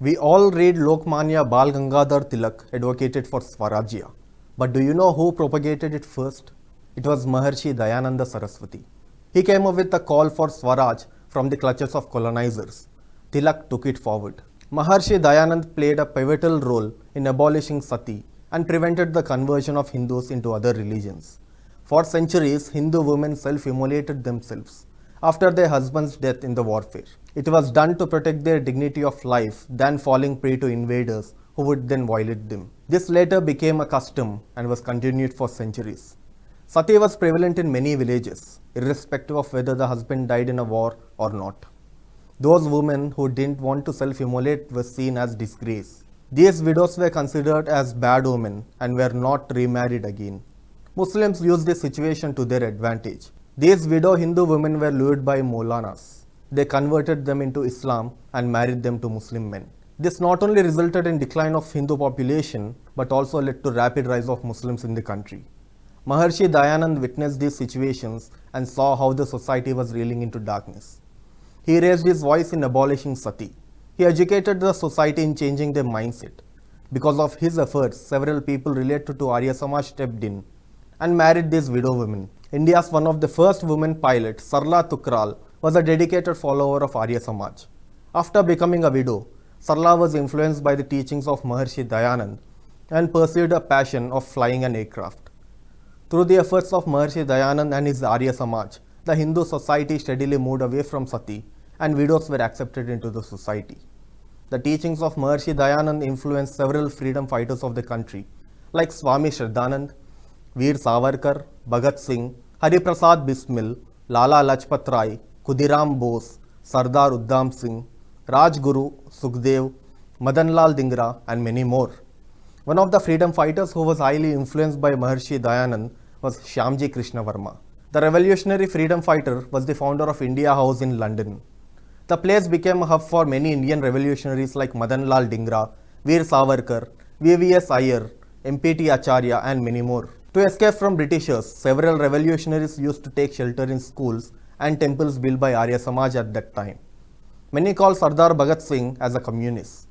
We all read Lokmanya Bal Gangadhar Tilak advocated for Swarajya. But do you know who propagated it first? It was Maharishi Dayananda Saraswati. He came up with a call for Swaraj from the clutches of colonizers. Tilak took it forward. Maharishi Dayanand played a pivotal role in abolishing sati and prevented the conversion of Hindus into other religions. For centuries, Hindu women self-immolated themselves after their husband's death in the warfare. It was done to protect their dignity of life than falling prey to invaders who would then violate them. This later became a custom and was continued for centuries. Sati was prevalent in many villages, irrespective of whether the husband died in a war or not. Those women who didn't want to self-immolate were seen as disgrace. These widows were considered as bad women and were not remarried again. Muslims used this situation to their advantage. These widow Hindu women were lured by Maulanas. They converted them into Islam and married them to Muslim men. This not only resulted in decline of Hindu population but also led to rapid rise of Muslims in the country. Maharishi Dayanand witnessed these situations and saw how the society was reeling into darkness. He raised his voice in abolishing sati. He educated the society in changing their mindset. Because of his efforts, several people related to Arya Samaj stepped in and married these widow women. India's one of the first women pilots, Sarla Tukral, was a dedicated follower of Arya Samaj. After becoming a widow, Sarla was influenced by the teachings of Maharishi Dayanand and pursued a passion of flying an aircraft. Through the efforts of Maharishi Dayanand and his Arya Samaj, the Hindu society steadily moved away from sati and widows were accepted into the society. The teachings of Maharishi Dayanand influenced several freedom fighters of the country like Swami Shraddhanand, Veer Savarkar, Bhagat Singh, Hariprasad Bismil, Lala Lajpat Rai, Khudiram Bose, Sardar Uddham Singh, Rajguru, Sukhdev, Madanlal Dhingra and many more. One of the freedom fighters who was highly influenced by Maharishi Dayanand was Shyamji Krishna Varma. The revolutionary freedom fighter was the founder of India House in London. The place became a hub for many Indian revolutionaries like Madanlal Dhingra, Veer Savarkar, VVS Iyer, MPT Acharya and many more. To escape from Britishers, several revolutionaries used to take shelter in schools and temples built by Arya Samaj at that time. Many call Sardar Bhagat Singh as a communist.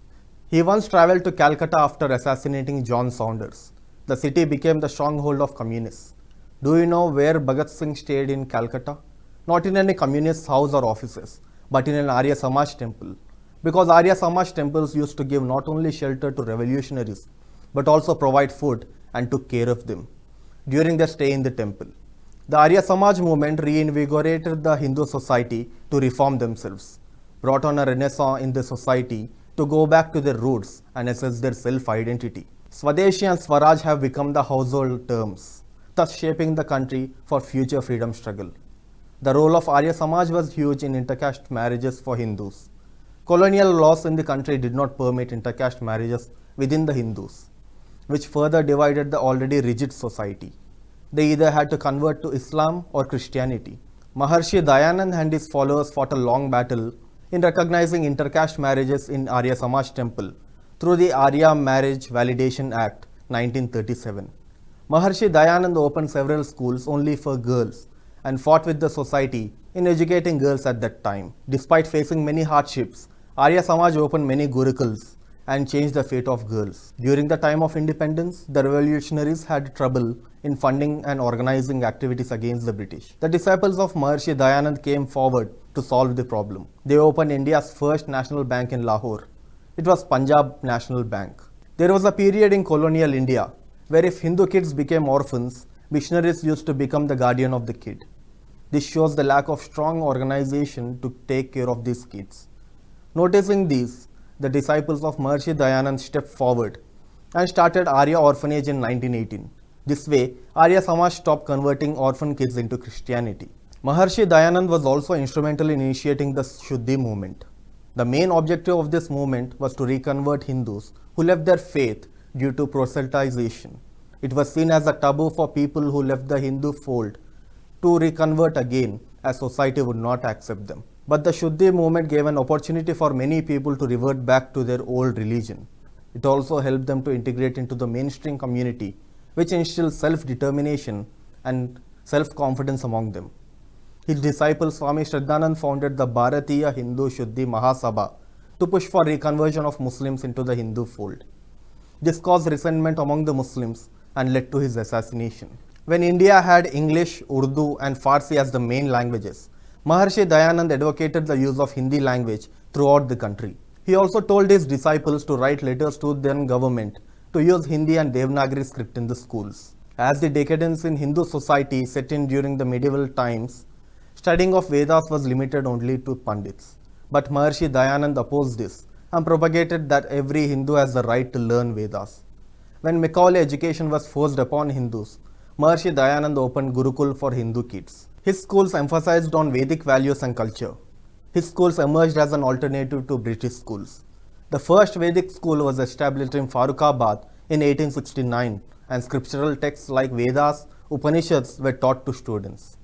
He once travelled to Calcutta after assassinating John Saunders. The city became the stronghold of communists. Do you know where Bhagat Singh stayed in Calcutta? Not in any communist house or offices, but in an Arya Samaj temple. Because Arya Samaj temples used to give not only shelter to revolutionaries, but also provide food and took care of them during their stay in the temple. The Arya Samaj movement reinvigorated the Hindu society to reform themselves, brought on a renaissance in the society to go back to their roots and assess their self-identity. Swadeshi and Swaraj have become the household terms, thus shaping the country for future freedom struggle. The role of Arya Samaj was huge in intercaste marriages for Hindus. Colonial laws in the country did not permit intercaste marriages within the Hindus, which further divided the already rigid society. They either had to convert to Islam or Christianity. Maharishi Dayanand and his followers fought a long battle in recognizing intercaste marriages in Arya Samaj temple through the Arya Marriage Validation Act 1937. Maharishi Dayanand opened several schools only for girls and fought with the society in educating girls at that time. Despite facing many hardships, Arya Samaj opened many gurukuls and changed the fate of girls. During the time of independence, the revolutionaries had trouble in funding and organizing activities against the British. The disciples of Maharishi Dayanand came forward to solve the problem. They opened India's first national bank in Lahore. It was Punjab National Bank. There was a period in colonial India where if Hindu kids became orphans, missionaries used to become the guardian of the kid. This shows the lack of strong organization to take care of these kids. Noticing this, the disciples of Maharishi Dayanand stepped forward and started Arya Orphanage in 1918. This way, Arya Samaj stopped converting orphan kids into Christianity. Maharishi Dayanand was also instrumental in initiating the Shuddhi movement. The main objective of this movement was to reconvert Hindus who left their faith due to proselytization. It was seen as a taboo for people who left the Hindu fold to reconvert again, as society would not accept them. But the Shuddhi movement gave an opportunity for many people to revert back to their old religion. It also helped them to integrate into the mainstream community, which instilled self-determination and self-confidence among them. His disciple Swami Shraddhanand founded the Bharatiya Hindu Shuddhi Mahasabha to push for reconversion of Muslims into the Hindu fold. This caused resentment among the Muslims and led to his assassination. When India had English, Urdu and Farsi as the main languages, Maharishi Dayanand advocated the use of Hindi language throughout the country. He also told his disciples to write letters to the then government to use Hindi and Devanagari script in the schools. As the decadence in Hindu society set in during the medieval times, studying of Vedas was limited only to Pandits. But Maharishi Dayanand opposed this and propagated that every Hindu has the right to learn Vedas. When Macaulay education was forced upon Hindus, Maharishi Dayanand opened Gurukul for Hindu kids. His schools emphasized on Vedic values and culture. His schools emerged as an alternative to British schools. The first Vedic school was established in Farrukhabad in 1869, and scriptural texts like Vedas, Upanishads were taught to students.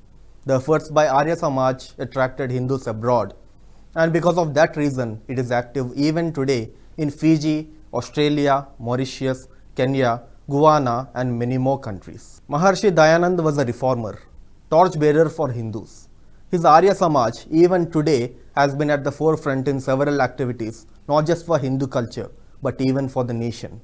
The efforts by Arya Samaj attracted Hindus abroad, and because of that reason, it is active even today in Fiji, Australia, Mauritius, Kenya, Guyana, and many more countries. Maharishi Dayanand was a reformer, torchbearer for Hindus. His Arya Samaj, even today, has been at the forefront in several activities, not just for Hindu culture, but even for the nation.